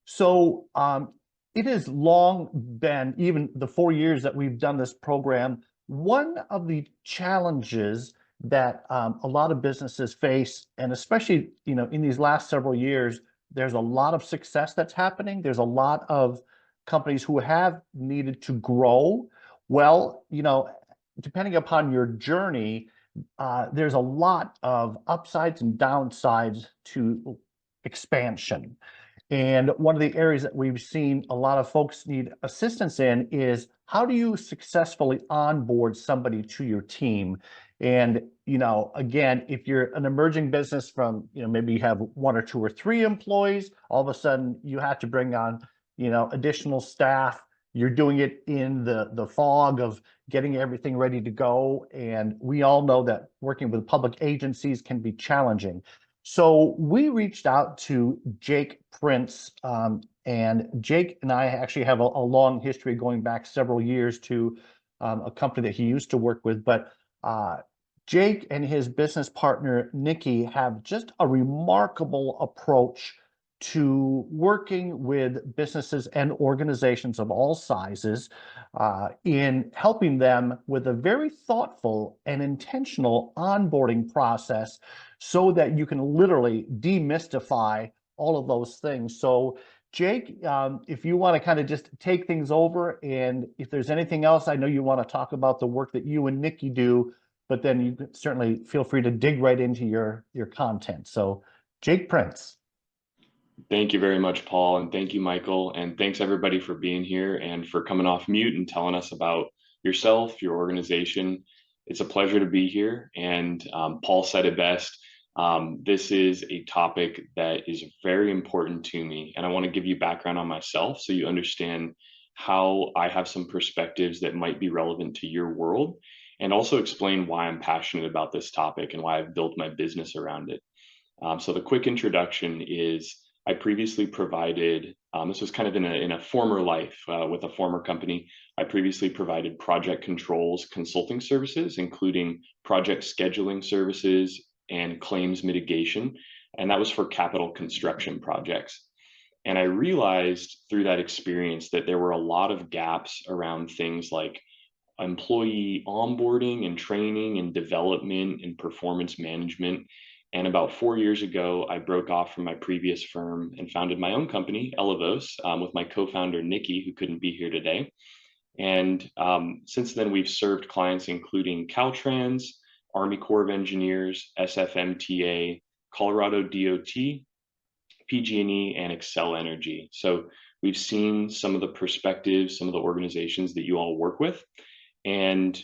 So it has long been, even the 4 years that we've done this program, one of the challenges that a lot of businesses face, and especially, in these last several years, there's a lot of success that's happening. There's a lot of companies who have needed to grow. Well, depending upon your journey, there's a lot of upsides and downsides to expansion. And one of the areas that we've seen a lot of folks need assistance in is how do you successfully onboard somebody to your team? And, again, if you're an emerging business from, maybe you have one or two or three employees, all of a sudden you have to bring on, additional staff. You're doing it in the fog of getting everything ready to go. And we all know that working with public agencies can be challenging. So we reached out to Jake Prince, and Jake and I actually have a long history going back several years to a company that he used to work with. But Jake and his business partner, Nikki, have just a remarkable approach to working with businesses and organizations of all sizes in helping them with a very thoughtful and intentional onboarding process so that you can literally demystify all of those things. So, Jake, if you want to kind of just take things over, and if there's anything else, I know you want to talk about the work that you and Nikki do, but then you can certainly feel free to dig right into your content. So, Jake Prince. Thank you very much, Paul, and thank you, Michael, and thanks everybody for being here and for coming off mute and telling us about yourself, your organization. It's a pleasure to be here, and Paul said it best. This is a topic that is very important to me, and I want to give you background on myself so you understand how I have some perspectives that might be relevant to your world, and also explain why I'm passionate about this topic and why I've built my business around it. So the quick introduction is I previously provided, this was kind of in a former life with a former company. I previously provided project controls consulting services, including project scheduling services and claims mitigation. And that was for capital construction projects. And I realized through that experience that there were a lot of gaps around things like employee onboarding and training and development and performance management. And about 4 years ago, I broke off from my previous firm and founded my own company, Elevos, with my co-founder, Nikki, who couldn't be here today. And since then, we've served clients including Caltrans, Army Corps of Engineers, SFMTA, Colorado DOT, PG&E, and Excel Energy. So we've seen some of the perspectives, some of the organizations that you all work with. And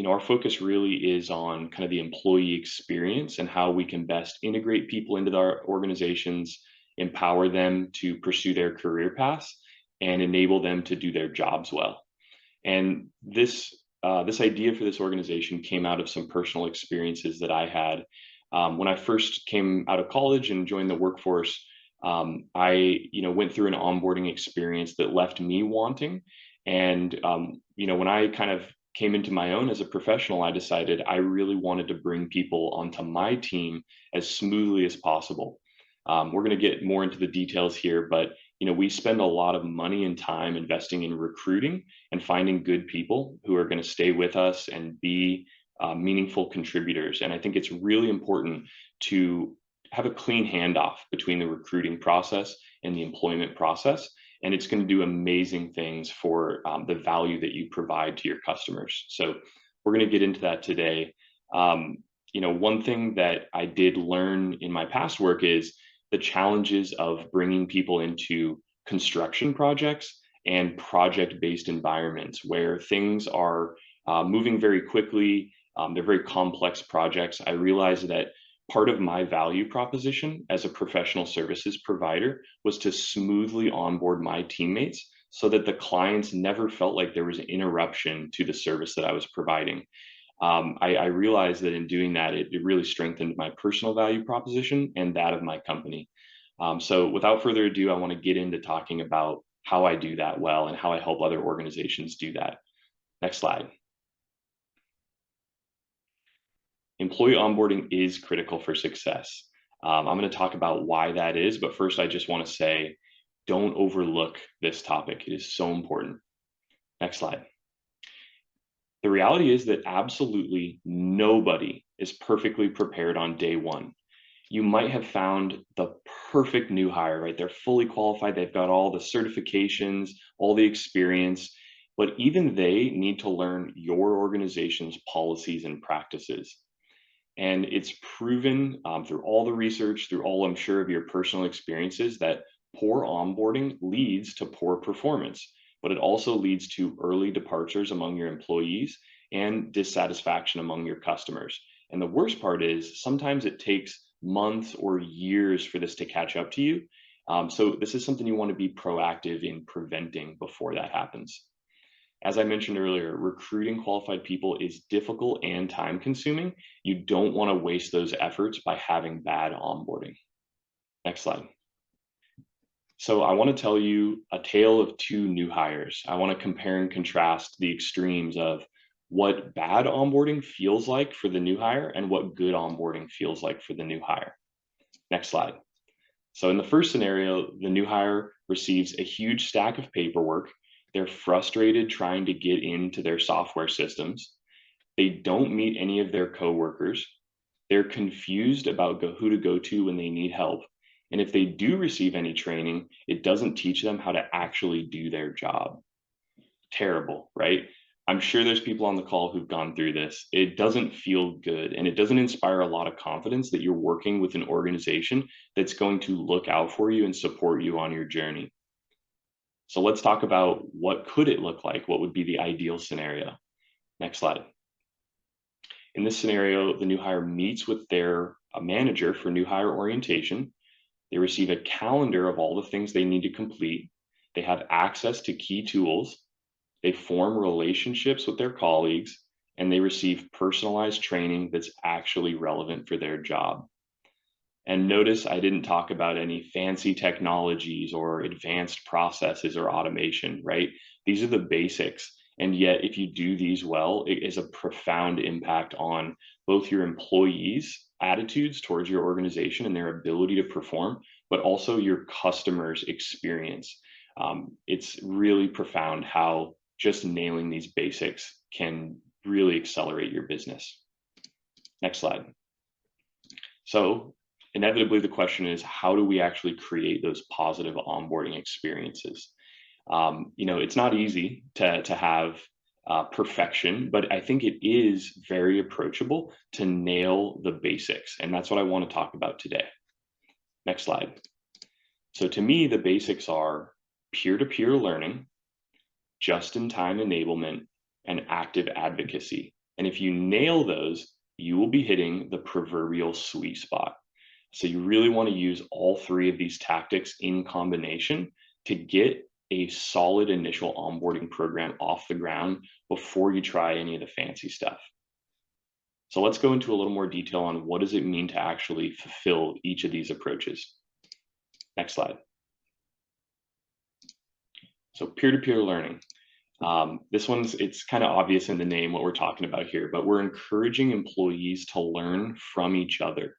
our focus really is on kind of the employee experience and how we can best integrate people into our organizations, empower them to pursue their career paths, and enable them to do their jobs well. And this idea for this organization came out of some personal experiences that I had when I first came out of college and joined the workforce. I went through an onboarding experience that left me wanting. And when I kind of came into my own as a professional, I decided I really wanted to bring people onto my team as smoothly as possible. We're going to get more into the details here, but we spend a lot of money and time investing in recruiting and finding good people who are going to stay with us and be meaningful contributors. And I think it's really important to have a clean handoff between the recruiting process and the employment process. And it's going to do amazing things for the value that you provide to your customers. So we're going to get into that today. One thing that I did learn in my past work is the challenges of bringing people into construction projects and project-based environments where things are moving very quickly. They're very complex projects. I realized that part of my value proposition as a professional services provider was to smoothly onboard my teammates so that the clients never felt like there was an interruption to the service that I was providing. I realized that in doing that, it really strengthened my personal value proposition and that of my company. So without further ado, I want to get into talking about how I do that well and how I help other organizations do that. Next slide. Employee onboarding is critical for success. I'm going to talk about why that is, but first I just want to say don't overlook this topic. It is so important. Next slide. The reality is that absolutely nobody is perfectly prepared on day one. You might have found the perfect new hire, right? They're fully qualified, they've got all the certifications, all the experience, but even they need to learn your organization's policies and practices. And it's proven through all the research, through all, I'm sure, of your personal experiences, that poor onboarding leads to poor performance, but it also leads to early departures among your employees and dissatisfaction among your customers. And the worst part is sometimes it takes months or years for this to catch up to you. So this is something you want to be proactive in preventing before that happens. As I mentioned earlier, recruiting qualified people is difficult and time consuming. You don't want to waste those efforts by having bad onboarding. Next slide. So I want to tell you a tale of two new hires. I want to compare and contrast the extremes of what bad onboarding feels like for the new hire and what good onboarding feels like for the new hire. Next slide. So in the first scenario, the new hire receives a huge stack of paperwork. They're frustrated trying to get into their software systems. They don't meet any of their coworkers. They're confused about who to go to when they need help. And if they do receive any training, it doesn't teach them how to actually do their job. Terrible, right? I'm sure there's people on the call who've gone through this. It doesn't feel good, and it doesn't inspire a lot of confidence that you're working with an organization that's going to look out for you and support you on your journey. So let's talk about what could it look like? What would be the ideal scenario? Next slide. In this scenario, the new hire meets with their manager for new hire orientation. They receive a calendar of all the things they need to complete. They have access to key tools. They form relationships with their colleagues, and they receive personalized training that's actually relevant for their job. And notice I didn't talk about any fancy technologies or advanced processes or automation, right? These are the basics. And yet, if you do these well, it is a profound impact on both your employees' attitudes towards your organization and their ability to perform, but also your customers' experience. It's really profound how just nailing these basics can really accelerate your business. Next slide. So inevitably, the question is, how do we actually create those positive onboarding experiences? It's not easy to have perfection, but I think it is very approachable to nail the basics. And that's what I want to talk about today. Next slide. So to me, the basics are peer-to-peer learning, just-in-time enablement, and active advocacy. And if you nail those, you will be hitting the proverbial sweet spot. So you really want to use all three of these tactics in combination to get a solid initial onboarding program off the ground before you try any of the fancy stuff. So let's go into a little more detail on what does it mean to actually fulfill each of these approaches. Next slide. So peer-to-peer learning. It's kind of obvious in the name what we're talking about here, but we're encouraging employees to learn from each other,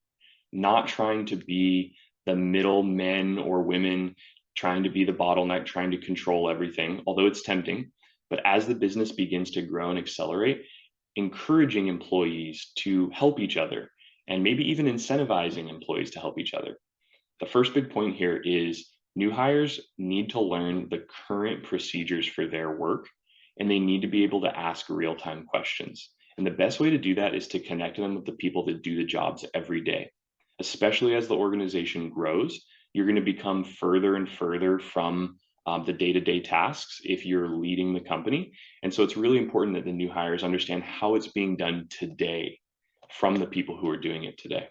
not trying to be the middle men or women, trying to be the bottleneck, trying to control everything, although it's tempting. But as the business begins to grow and accelerate, encouraging employees to help each other and maybe even incentivizing employees to help each other. The first big point here is new hires need to learn the current procedures for their work, and they need to be able to ask real-time questions. And the best way to do that is to connect them with the people that do the jobs every day. Especially as the organization grows, you're going to become further and further from the day-to-day tasks if you're leading the company. And so it's really important that the new hires understand how it's being done today from the people who are doing it today.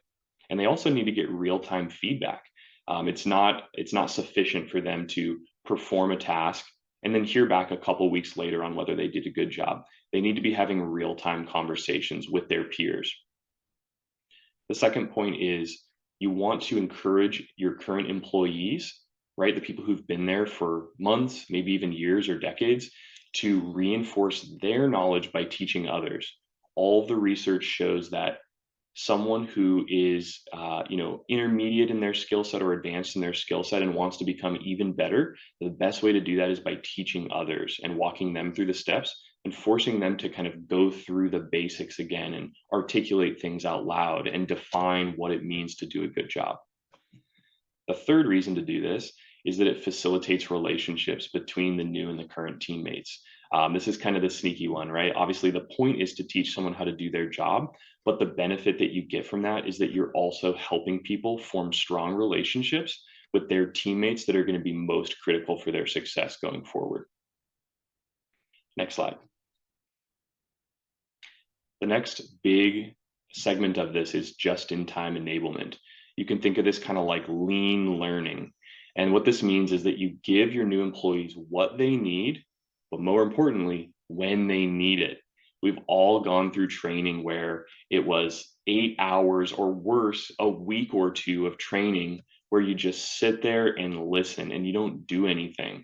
And they also need to get real-time feedback. It's not sufficient for them to perform a task and then hear back a couple weeks later on whether they did a good job. They need to be having real-time conversations with their peers. The second point is you want to encourage your current employees, right? The people who've been there for months, maybe even years or decades, to reinforce their knowledge by teaching others. All of the research shows that someone who is, intermediate in their skill set or advanced in their skill set and wants to become even better, the best way to do that is by teaching others and walking them through the steps and forcing them to kind of go through the basics again and articulate things out loud and define what it means to do a good job. The third reason to do this is that it facilitates relationships between the new and the current teammates. This is kind of the sneaky one, right? Obviously, the point is to teach someone how to do their job, but the benefit that you get from that is that you're also helping people form strong relationships with their teammates that are going to be most critical for their success going forward. Next slide. The next big segment of this is just-in-time enablement. You can think of this kind of like lean learning. And what this means is that you give your new employees what they need, but more importantly, when they need it. We've all gone through training where it was 8 hours or worse, a week or two of training where you just sit there and listen and you don't do anything.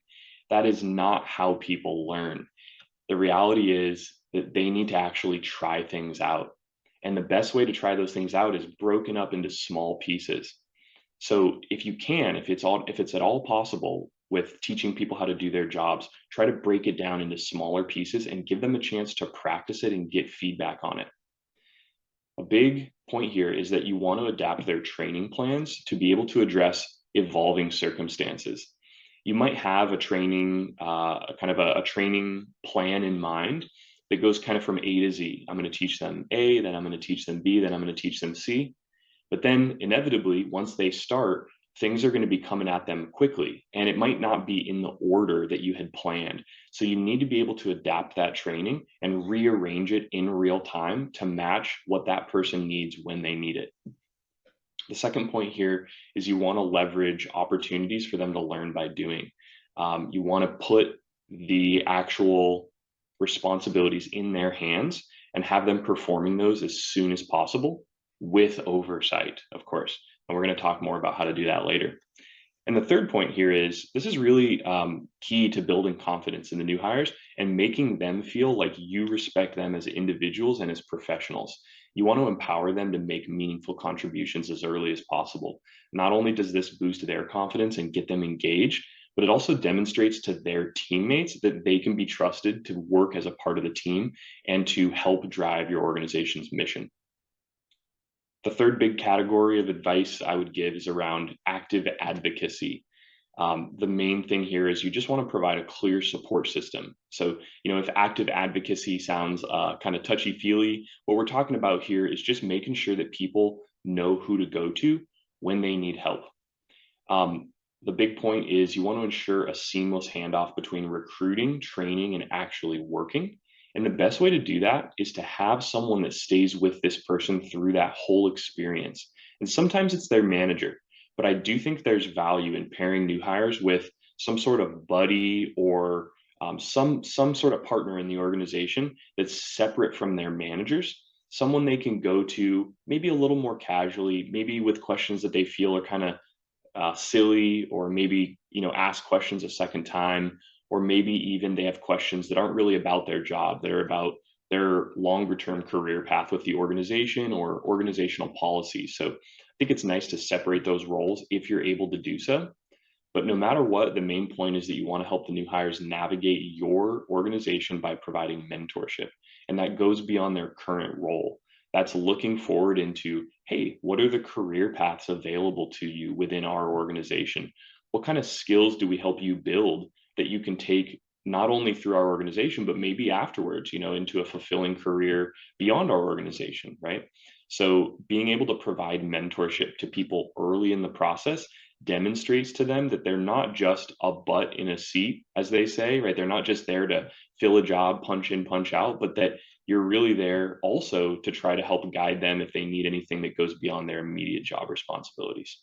That is not how people learn. The reality is that they need to actually try things out. And the best way to try those things out is broken up into small pieces. So if you can, if it's at all possible with teaching people how to do their jobs, try to break it down into smaller pieces and give them a chance to practice it and get feedback on it. A big point here is that you want to adapt their training plans to be able to address evolving circumstances. You might have a training, a training plan in mind that goes kind of from A to Z. I'm going to teach them A, then I'm going to teach them B, then I'm going to teach them C. But then inevitably, once they start, things are going to be coming at them quickly, and it might not be in the order that you had planned. So you need to be able to adapt that training and rearrange it in real time to match what that person needs when they need it. The second point here is you want to leverage opportunities for them to learn by doing. You want to put the actual responsibilities in their hands and have them performing those as soon as possible with oversight, of course. And we're going to talk more about how to do that later. And the third point here is this is really key to building confidence in the new hires and making them feel like you respect them as individuals and as professionals. You want to empower them to make meaningful contributions as early as possible. Not only does this boost their confidence and get them engaged, but it also demonstrates to their teammates that they can be trusted to work as a part of the team and to help drive your organization's mission. The third big category of advice I would give is around active advocacy. The main thing here is you just want to provide a clear support system. So, if active advocacy sounds kind of touchy-feely, what we're talking about here is just making sure that people know who to go to when they need help. The big point is you want to ensure a seamless handoff between recruiting, training, and actually working. And the best way to do that is to have someone that stays with this person through that whole experience. And sometimes it's their manager, but I do think there's value in pairing new hires with some sort of buddy or some sort of partner in the organization that's separate from their managers, someone they can go to maybe a little more casually, maybe with questions that they feel are kind of silly, or maybe ask questions a second time, or maybe even they have questions that aren't really about their job, that are about their longer term career path with the organization or organizational policies. So I think it's nice to separate those roles if you're able to do so. But no matter what, the main point is that you want to help the new hires navigate your organization by providing mentorship. And that goes beyond their current role. That's looking forward into, hey, what are the career paths available to you within our organization? What kind of skills do we help you build that you can take not only through our organization, but maybe afterwards, into a fulfilling career beyond our organization, right? So being able to provide mentorship to people early in the process demonstrates to them that they're not just a butt in a seat, as they say, right? They're not just there to fill a job, punch in, punch out, but that you're really there also to try to help guide them if they need anything that goes beyond their immediate job responsibilities.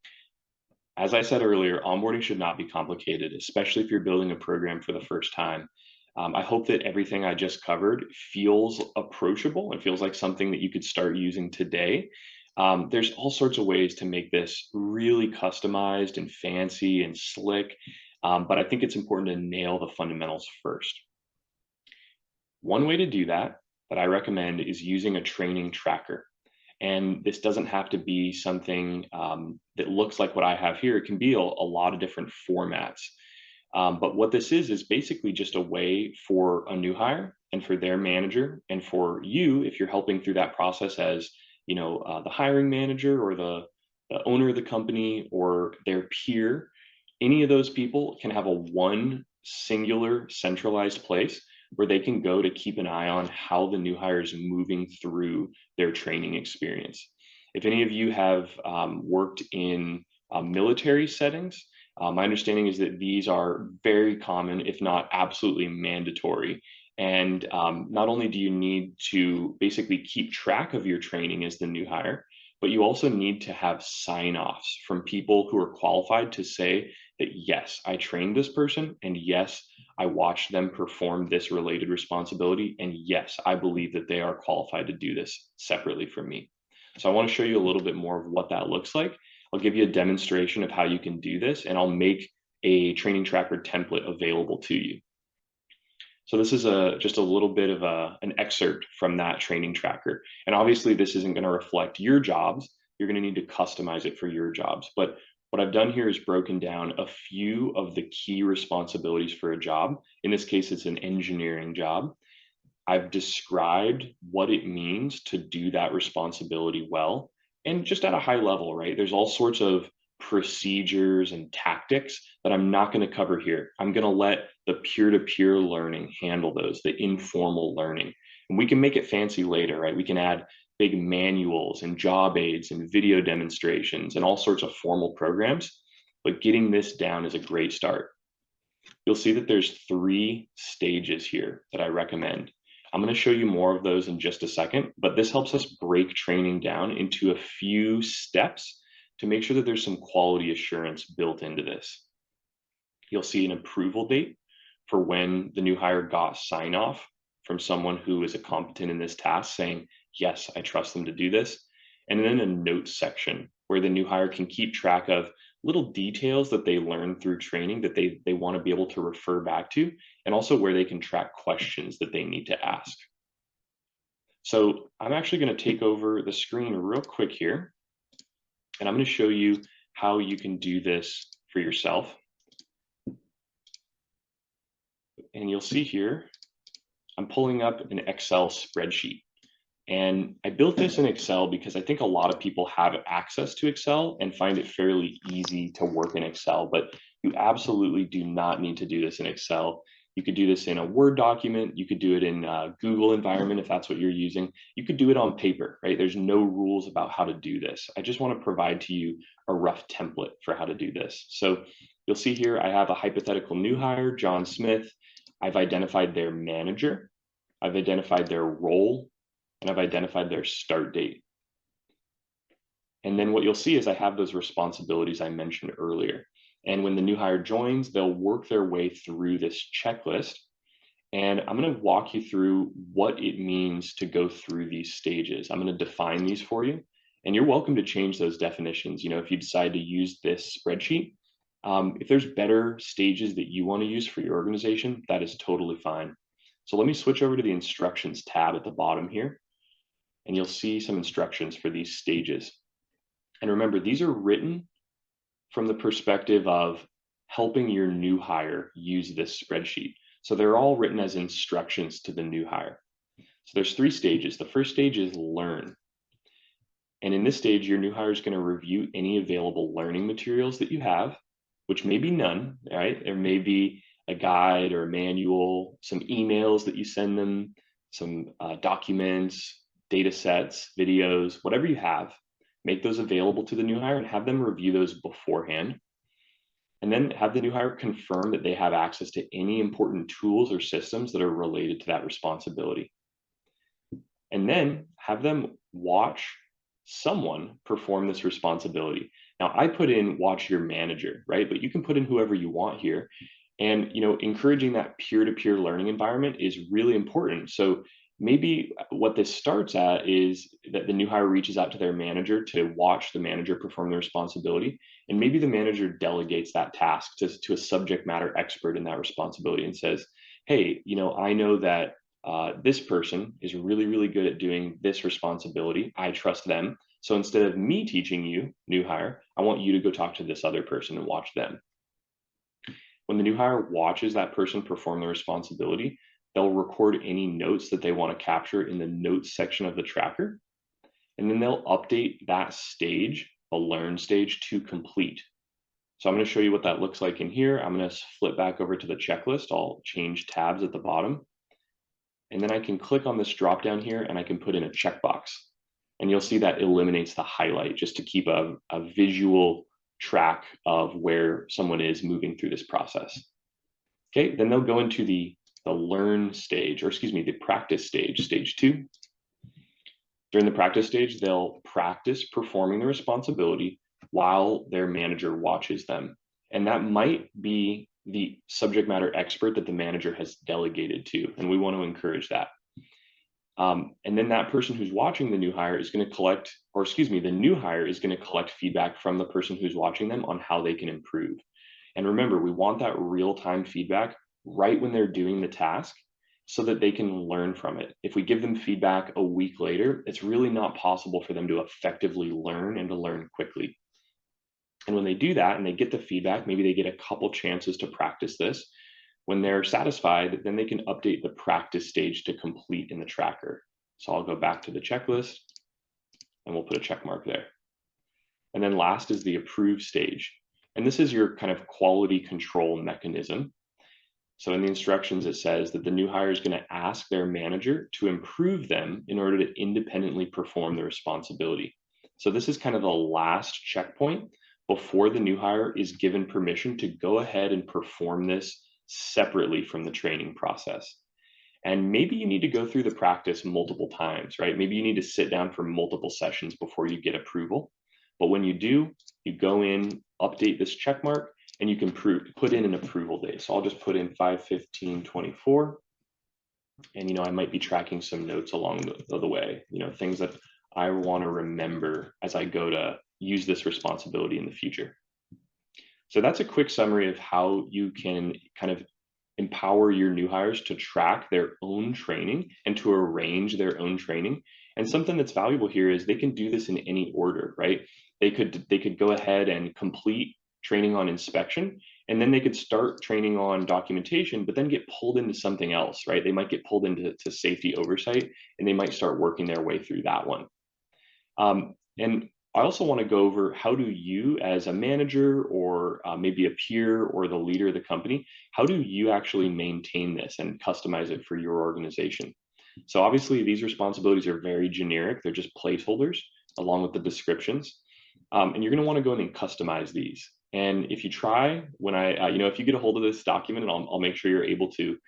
As I said earlier, onboarding should not be complicated, especially if you're building a program for the first time. I hope that everything I just covered feels approachable and feels like something that you could start using today. There's all sorts of ways to make this really customized and fancy and slick, but I think it's important to nail the fundamentals first. One way to do that I recommend is using a training tracker. And this doesn't have to be something that looks like what I have here. It can be a lot of different formats. But what this is basically just a way for a new hire and for their manager and for you, if you're helping through that process as the hiring manager or the owner of the company or their peer, any of those people can have a one singular centralized place where they can go to keep an eye on how the new hire is moving through their training experience. If any of you have worked in military settings, my understanding is that these are very common, if not absolutely mandatory. And not only do you need to basically keep track of your training as the new hire, but you also need to have sign-offs from people who are qualified to say that, yes, I trained this person, and yes, I watched them perform this related responsibility, and yes, I believe that they are qualified to do this separately from me. So I want to show you a little bit more of what that looks like. I'll give you a demonstration of how you can do this, and I'll make a training tracker template available to you. So this is just a little bit of an excerpt from that training tracker. And obviously this isn't going to reflect your jobs. You're going to need to customize it for your jobs. But what I've done here is broken down a few of the key responsibilities for a job. In this case, it's an engineering job. I've described what it means to do that responsibility well. And just at a high level, right? There's all sorts of procedures and tactics that I'm not going to cover here. I'm going to let the peer-to-peer learning handle those, the informal learning. And we can make it fancy later, right? We can add big manuals and job aids and video demonstrations and all sorts of formal programs. But getting this down is a great start. You'll see that there's 3 stages here that I recommend. I'm going to show you more of those in just a second, but this helps us break training down into a few steps to make sure that there's some quality assurance built into this. You'll see an approval date for when the new hire got sign off from someone who is a competent in this task saying, yes, I trust them to do this. And then a notes section where the new hire can keep track of little details that they learned through training that they want to be able to refer back to, and also where they can track questions that they need to ask. So I'm actually going to take over the screen real quick here. And I'm going to show you how you can do this for yourself. And you'll see here, I'm pulling up an Excel spreadsheet. And I built this in Excel because I think a lot of people have access to Excel and find it fairly easy to work in Excel, but you absolutely do not need to do this in Excel. You could do this in a Word document. You could do it in a Google environment if that's what you're using. You could do it on paper, right? There's no rules about how to do this. I just want to provide to you a rough template for how to do this. So you'll see here, I have a hypothetical new hire, John Smith. I've identified their manager. I've identified their role, and I've identified their start date. And then what you'll see is I have those responsibilities I mentioned earlier. And when the new hire joins, they'll work their way through this checklist. And I'm going to walk you through what it means to go through these stages. I'm going to define these for you. And you're welcome to change those definitions. If you decide to use this spreadsheet, if there's better stages that you want to use for your organization, that is totally fine. So let me switch over to the instructions tab at the bottom here. And you'll see some instructions for these stages. And remember, these are written from the perspective of helping your new hire use this spreadsheet. So they're all written as instructions to the new hire. So there's 3 stages. The first stage is learn. And in this stage, your new hire is going to review any available learning materials that you have, which may be none, right? There may be a guide or a manual, some emails that you send them, some documents, data sets, videos, whatever you have. Make those available to the new hire and have them review those beforehand. And then have the new hire confirm that they have access to any important tools or systems that are related to that responsibility. And then have them watch someone perform this responsibility. Now, I put in watch your manager, right? But you can put in whoever you want here. And encouraging that peer-to-peer learning environment is really important. So maybe what this starts at is that the new hire reaches out to their manager to watch the manager perform the responsibility. And maybe the manager delegates that task to a subject matter expert in that responsibility and says, hey, I know that this person is really, really good at doing this responsibility. I trust them. So instead of me teaching you, new hire, I want you to go talk to this other person and watch them. When the new hire watches that person perform the responsibility, they'll record any notes that they want to capture in the notes section of the tracker, and then they'll update that stage, the learn stage, to complete. So I'm going to show you what that looks like in here. I'm going to flip back over to the checklist. I'll change tabs at the bottom. And then I can click on this drop down here and I can put in a checkbox. And you'll see that eliminates the highlight just to keep a visual track of where someone is moving through this process. Okay, then they'll go into the learn stage, or excuse me, the practice stage, stage 2. During the practice stage, they'll practice performing the responsibility while their manager watches them. And that might be the subject matter expert that the manager has delegated to, and we want to encourage that. And then that person who's watching the new hire is going to collect, or excuse me, the new hire is going to collect feedback from the person who's watching them on how they can improve. And remember, we want that real-time feedback right when they're doing the task so that they can learn from it. If we give them feedback a week later, it's really not possible for them to effectively learn and to learn quickly. And when they do that and they get the feedback, maybe they get a couple chances to practice this. When they're satisfied, then they can update the practice stage to complete in the tracker. So I'll go back to the checklist and we'll put a check mark there. And then last is the approve stage. And this is your kind of quality control mechanism. So in the instructions, it says that the new hire is going to ask their manager to improve them in order to independently perform the responsibility. So this is kind of the last checkpoint before the new hire is given permission to go ahead and perform this separately from the training process. And maybe you need to go through the practice multiple times, right? Maybe you need to sit down for multiple sessions before you get approval. But when you do, you go in, update this check mark, and you can put in an approval date. So I'll just put in 5/15/24. And, I might be tracking some notes along the way, things that I want to remember as I go to use this responsibility in the future. So that's a quick summary of how you can kind of empower your new hires to track their own training and to arrange their own training. And something that's valuable here is they can do this in any order, right? They could go ahead and complete training on inspection, and then they could start training on documentation, but then get pulled into something else, right? They might get pulled into safety oversight, and they might start working their way through that one. And I also want to go over, how do you as a manager or maybe a peer or the leader of the company, how do you actually maintain this and customize it for your organization? So obviously these responsibilities are very generic. They're just placeholders along with the descriptions. And you're going to want to go in and customize these. And if you try, when if you get a hold of this document, and I'll make sure you're able to,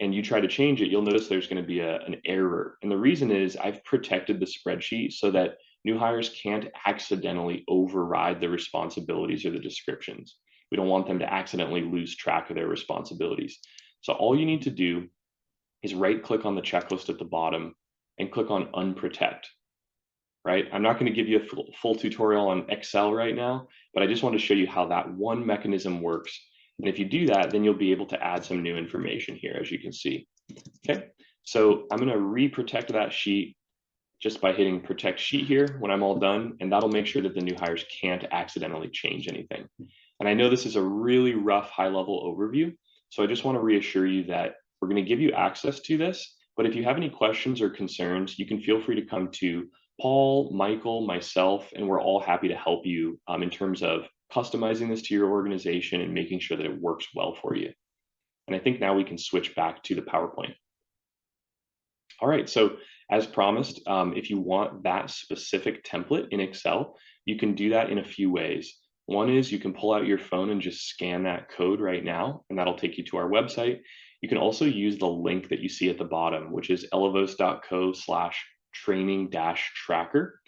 and you try to change it, you'll notice there's going to be an error. And the reason is I've protected the spreadsheet so that new hires can't accidentally override the responsibilities or the descriptions. We don't want them to accidentally lose track of their responsibilities. So all you need to do is right-click on the checklist at the bottom and click on Unprotect, right? I'm not going to give you a full tutorial on Excel right now, but I just want to show you how that one mechanism works. And if you do that, then you'll be able to add some new information here, as you can see. Okay, so I'm going to re-protect that sheet just by hitting Protect Sheet here when I'm all done, and that'll make sure that the new hires can't accidentally change anything. And I know this is a really rough high-level overview, so I just want to reassure you that we're going to give you access to this, but if you have any questions or concerns, you can feel free to come to Paul, Michael, myself, and we're all happy to help you in terms of customizing this to your organization and making sure that it works well for you. And I think now we can switch back to the PowerPoint. All right, so as promised, if you want that specific template in Excel, you can do that in a few ways. One is you can pull out your phone and just scan that code right now, and that'll take you to our website. You can also use the link that you see at the bottom, which is elevos.co/training-tracker.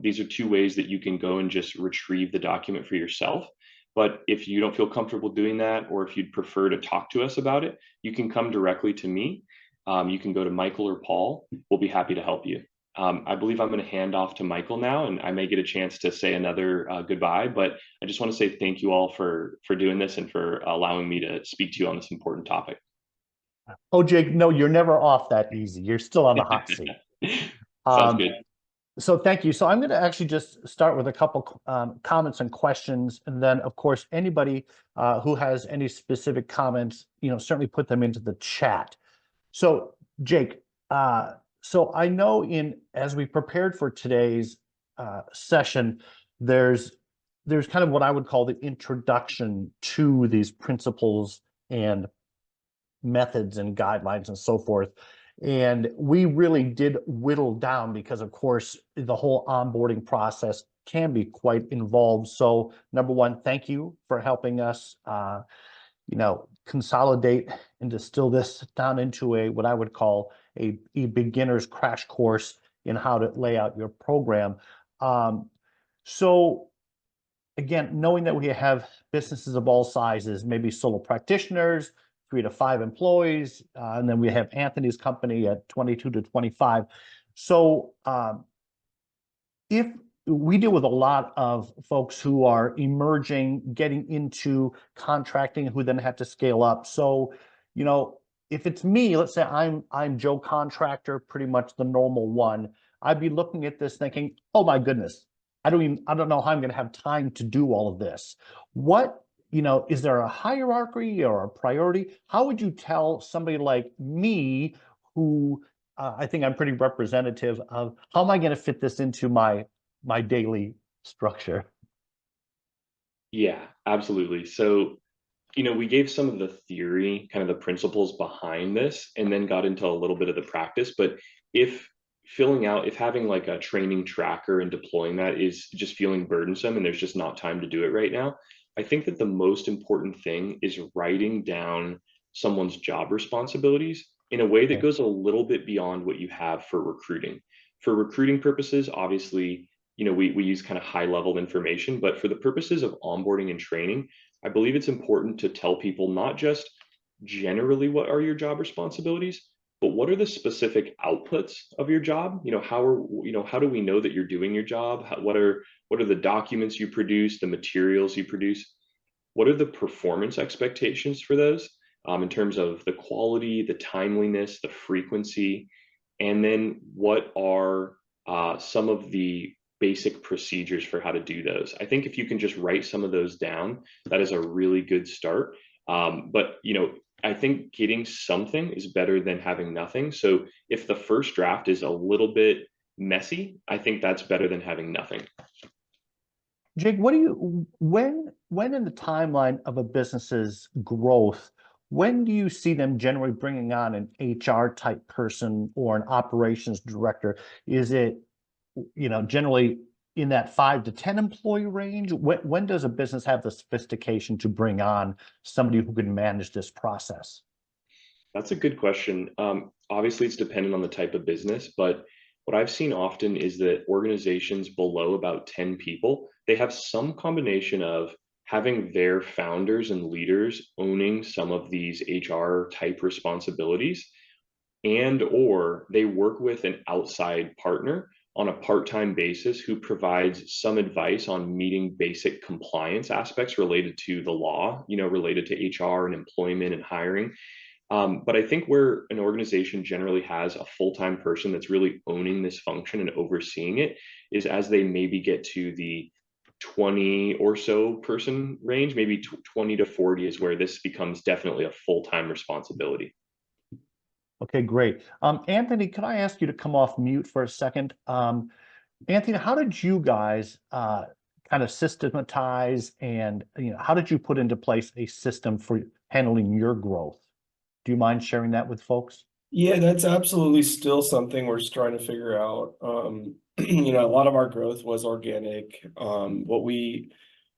These are two ways that you can go and just retrieve the document for yourself. But if you don't feel comfortable doing that, or if you'd prefer to talk to us about it, you can come directly to me. You can go to Michael or Paul. We'll be happy to help you. I believe I'm going to hand off to Michael now, and I may get a chance to say another goodbye, but I just want to say thank you all for doing this and for allowing me to speak to you on this important topic. Oh, Jake, no, you're never off that easy. You're still on the hot seat. Sounds Um, good. so thank you. So I'm going to actually just start with a couple comments and questions, and then, of course, anybody who has any specific comments, certainly put them into the chat. So, Jake, so I know as we prepared for today's session, there's kind of what I would call the introduction to these principles and methods and guidelines and so forth. And we really did whittle down because, of course, the whole onboarding process can be quite involved. So, number one, thank you for helping us, consolidate and distill this down into what I would call a beginner's crash course in how to lay out your program. Um, so, again, knowing that we have businesses of all sizes, maybe solo practitioners, 3 to 5 employees, and then we have Anthony's company at 22 to 25. So if we deal with a lot of folks who are emerging, getting into contracting, who then have to scale up. So, if it's me, let's say I'm Joe Contractor, pretty much the normal one, I'd be looking at this thinking, oh my goodness, I don't know how I'm going to have time to do all of this. Is there a hierarchy or a priority? How would you tell somebody like me who I think I'm pretty representative of how am I going to fit this into my daily structure? Yeah, absolutely. So, we gave some of the theory, kind of the principles behind this, and then got into a little bit of the practice. But if if having like a training tracker and deploying that is just feeling burdensome and there's just not time to do it right now, I think that the most important thing is writing down someone's job responsibilities in a way that Okay. goes a little bit beyond what you have for recruiting. For recruiting purposes, obviously, we use kind of high level information, but for the purposes of onboarding and training, I believe it's important to tell people not just generally what are your job responsibilities, but what are the specific outputs of your job? How do we know that you're doing your job? What are the documents you produce, the materials you produce? What are the performance expectations for those in terms of the quality, the timeliness, the frequency? And then what are some of the basic procedures for how to do those? I think if you can just write some of those down, that is a really good start. But I think getting something is better than having nothing. So if the first draft is a little bit messy, I think that's better than having nothing. Jake, when in the timeline of a business's growth, when do you see them generally bringing on an HR type person or an operations director? Is it, generally in that 5 to 10 employee range? When does a business have the sophistication to bring on somebody who can manage this process? That's a good question. Obviously, it's dependent on the type of business, but what I've seen often is that organizations below about 10 people, they have some combination of having their founders and leaders owning some of these HR type responsibilities, and or they work with an outside partner on a part-time basis who provides some advice on meeting basic compliance aspects related to the law, related to HR and employment and hiring. But I think where an organization generally has a full-time person that's really owning this function and overseeing it is as they maybe get to the 20 or so person range, maybe 20 to 40 is where this becomes definitely a full-time responsibility. Okay, great. Anthony, can I ask you to come off mute for a second? Anthony, how did you guys kind of systematize and how did you put into place a system for handling your growth? Do you mind sharing that with folks? Yeah, that's absolutely still something we're trying to figure out. A lot of our growth was organic.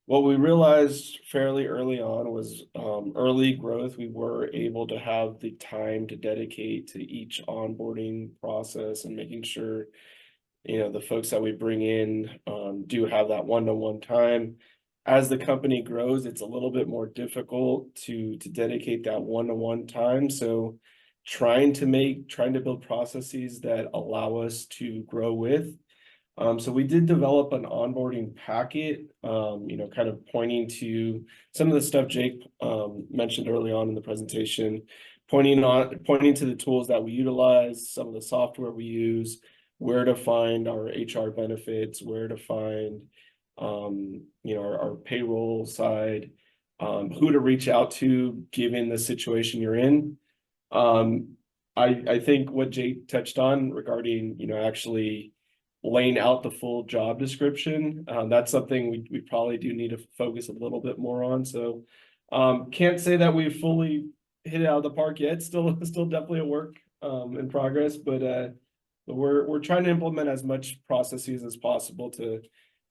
What we realized fairly early on was early growth. We were able to have the time to dedicate to each onboarding process and making sure, the folks that we bring in do have that one-to-one time. As the company grows, it's a little bit more difficult to dedicate that one-to-one time. So trying to build processes that allow us to grow with. So we did develop an onboarding packet, kind of pointing to some of the stuff Jake mentioned early on in the presentation, pointing to the tools that we utilize, some of the software we use, where to find our HR benefits, where to find our payroll side, who to reach out to given the situation you're in. I think what Jake touched on regarding, actually laying out the full job description, that's something we probably do need to focus a little bit more on. So can't say that we've fully hit it out of the park yet. Still definitely a work in progress, but we're trying to implement as much processes as possible to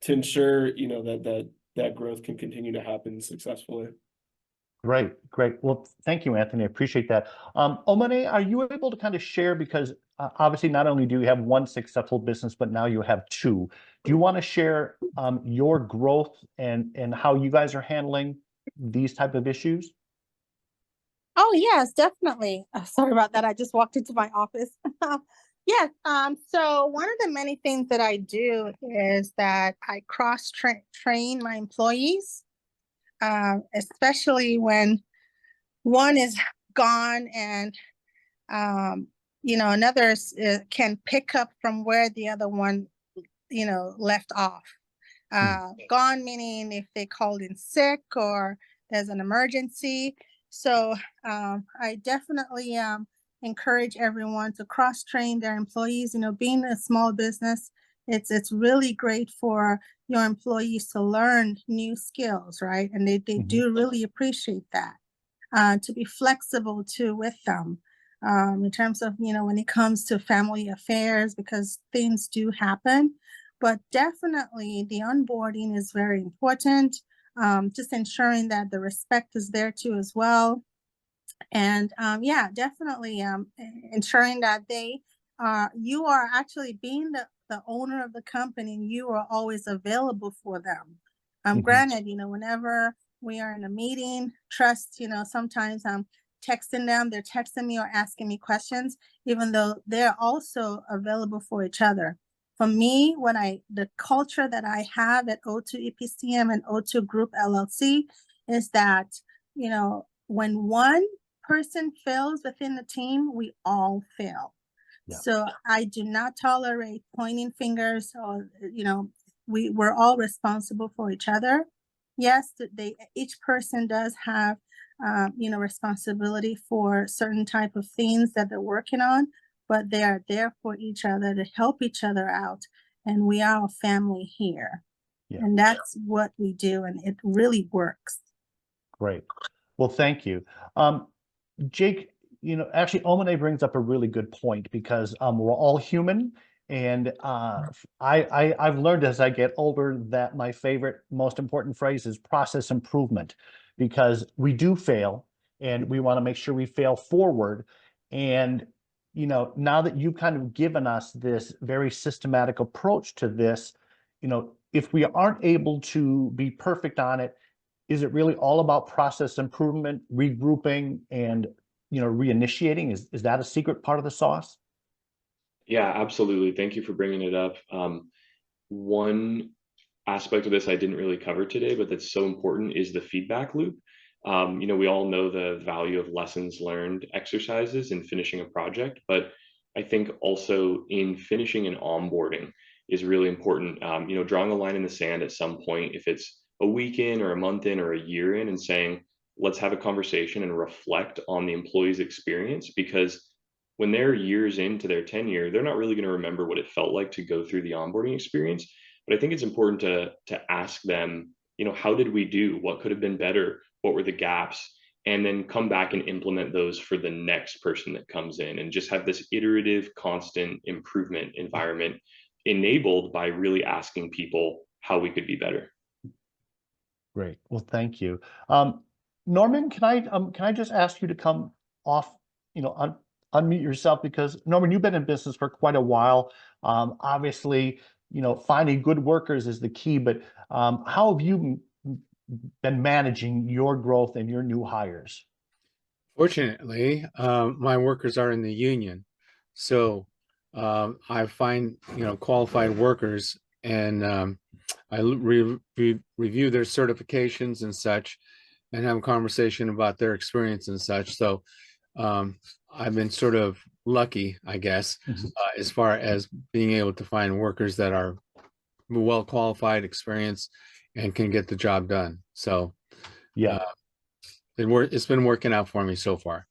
ensure, that growth can continue to happen successfully. Great, great. Well, thank you, Anthony. I appreciate that. Omane, are you able to kind of share, because obviously not only do you have one successful business, but now you have two. Do you want to share your growth and how you guys are handling these type of issues? Oh, yes, definitely. Sorry about that. I just walked into my office. Yes. So one of the many things that I do is that I train my employees, especially when one is gone and another can pick up from where the other one left off. Gone meaning if they called in sick or there's an emergency. So I definitely encourage everyone to cross-train their employees. Being a small business, it's really great for your employees to learn new skills, right? And they do really appreciate that. To be flexible too with them in terms of, when it comes to family affairs, because things do happen. But definitely the onboarding is very important. Just ensuring that the respect is there too as well. And yeah, definitely ensuring that you are actually being the owner of the company, you are always available for them. Granted, whenever we are in a meeting, trust, sometimes I'm texting them, they're texting me or asking me questions, even though they're also available for each other. For me, the culture that I have at O2 EPCM and O2 Group LLC is that, when one person fails within the team, we all fail. Yeah. So I do not tolerate pointing fingers or, we're all responsible for each other. Yes, each person does have, responsibility for certain type of things that they're working on, but they are there for each other to help each other out. And we are a family here. Yeah. And that's what we do. And it really works. Great. Well, thank you. Jake, actually, Omane brings up a really good point, because we're all human. And I've learned as I get older that my favorite, most important phrase is process improvement, because we do fail and we want to make sure we fail forward. And now that you've kind of given us this very systematic approach to this, if we aren't able to be perfect on it, is it really all about process improvement, regrouping, and reinitiating? Is that a secret part of the sauce? Yeah, absolutely. Thank you for bringing it up. One aspect of this I didn't really cover today, but that's so important, is the feedback loop. We all know the value of lessons learned exercises in finishing a project, but I think also in finishing and onboarding is really important. Drawing a line in the sand at some point, if it's a week in or a month in or a year in, and saying, let's have a conversation and reflect on the employee's experience, because when they're years into their tenure, they're not really going to remember what it felt like to go through the onboarding experience. But I think it's important to ask them, how did we do? What could have been better? What were the gaps? And then come back and implement those for the next person that comes in, and just have this iterative, constant improvement environment enabled by really asking people how we could be better. Great. Well, thank you. Norman, can I just ask you to come off, unmute yourself, because Norman, you've been in business for quite a while. Obviously, finding good workers is the key, but how have you been managing your growth and your new hires? Fortunately, my workers are in the union, so I find qualified workers, and I review their certifications and such, and have a conversation about their experience and such. So I've been sort of lucky, I guess, Mhm. as far as being able to find workers that are well qualified, experienced, and can get the job done. So Yeah. it's been working out for me so far.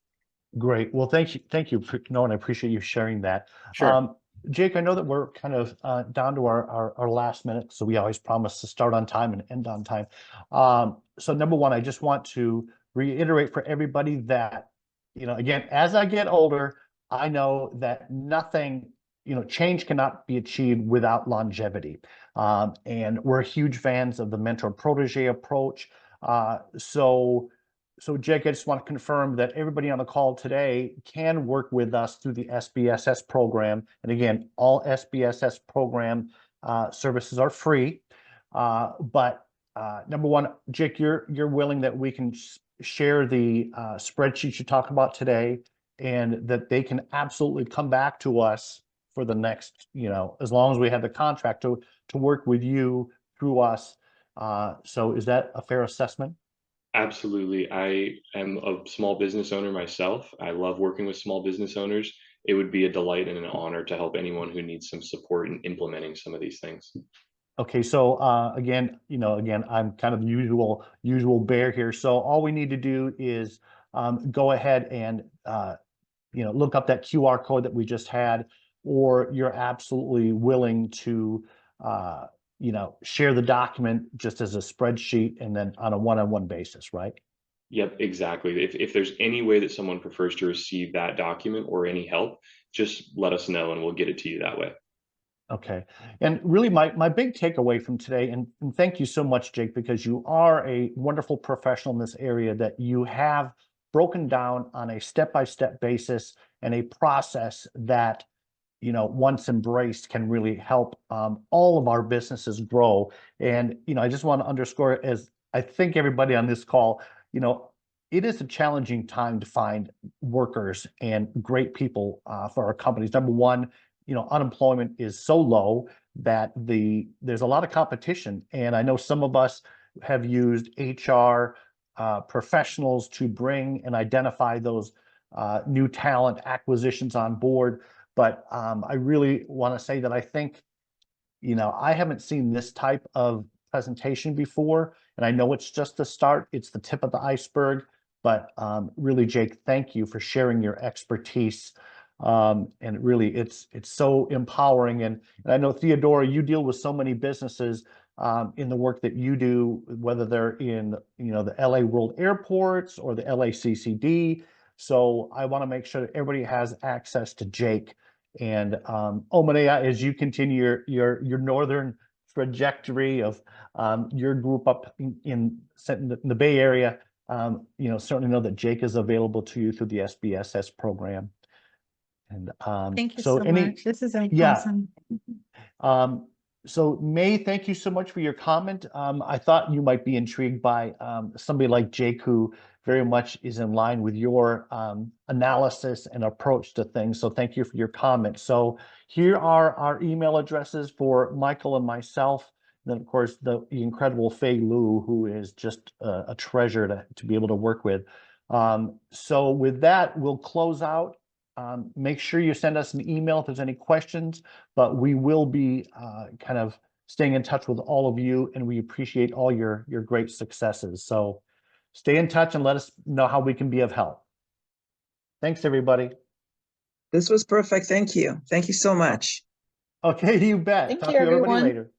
Great. Well, thank you, Noah, and I appreciate you sharing that. Sure. Jake, I know that we're kind of down to our last minute, so we always promise to start on time and end on time. So number one, I just want to reiterate for everybody that, again, as I get older, I know that nothing, change cannot be achieved without longevity. And we're huge fans of the mentor protege approach. So Jake, I just want to confirm that everybody on the call today can work with us through the SBSS program. And again, all SBSS program services are free. But number one, Jake, you're willing that we can share the spreadsheet you talked about today, and that they can absolutely come back to us for the next, as long as we have the contract to work with you through us. So is that a fair assessment? Absolutely. I am a small business owner myself. I love working with small business owners. It would be a delight and an honor to help anyone who needs some support in implementing some of these things. Okay, so again, I'm kind of the usual bear here. So all we need to do is go ahead and look up that QR code that we just had, or you're absolutely willing to share the document just as a spreadsheet and then on a one-on-one basis, right? Yep, exactly. If there's any way that someone prefers to receive that document or any help, just let us know and we'll get it to you that way. Okay. And really my big takeaway from today, and thank you so much, Jake, because you are a wonderful professional in this area, that you have broken down on a step-by-step basis and a process that, once embraced, can really help all of our businesses grow. And, I just want to underscore, as I think everybody on this call, it is a challenging time to find workers and great people for our companies. Number one, unemployment is so low that there's a lot of competition. And I know some of us have used HR professionals to bring and identify those new talent acquisitions on board. But I really want to say that I think, I haven't seen this type of presentation before, and I know it's just the start. It's the tip of the iceberg. But really, Jake, thank you for sharing your expertise. And really, it's so empowering. And I know, Theodora, you deal with so many businesses in the work that you do, whether they're in the LA World Airports or the LACCD. So I want to make sure that everybody has access to Jake. And Omanea, as you continue your northern trajectory of your group up in the Bay Area, certainly know that Jake is available to you through the SBSS program. And Thank you so so much. This is awesome. So May, thank you so much for your comment. I thought you might be intrigued by somebody like Jake, who very much is in line with your analysis and approach to things. So thank you for your comment. So here are our email addresses for Michael and myself. And then, of course, the incredible Fei Lu, who is just a treasure to be able to work with. So with that, we'll close out. Make sure you send us an email if there's any questions, but we will be kind of staying in touch with all of you, and we appreciate all your great successes. So stay in touch and let us know how we can be of help. Thanks, everybody. This was perfect. Thank you. Thank you so much. Okay, you bet. Thank Talk you, to everybody everyone. later.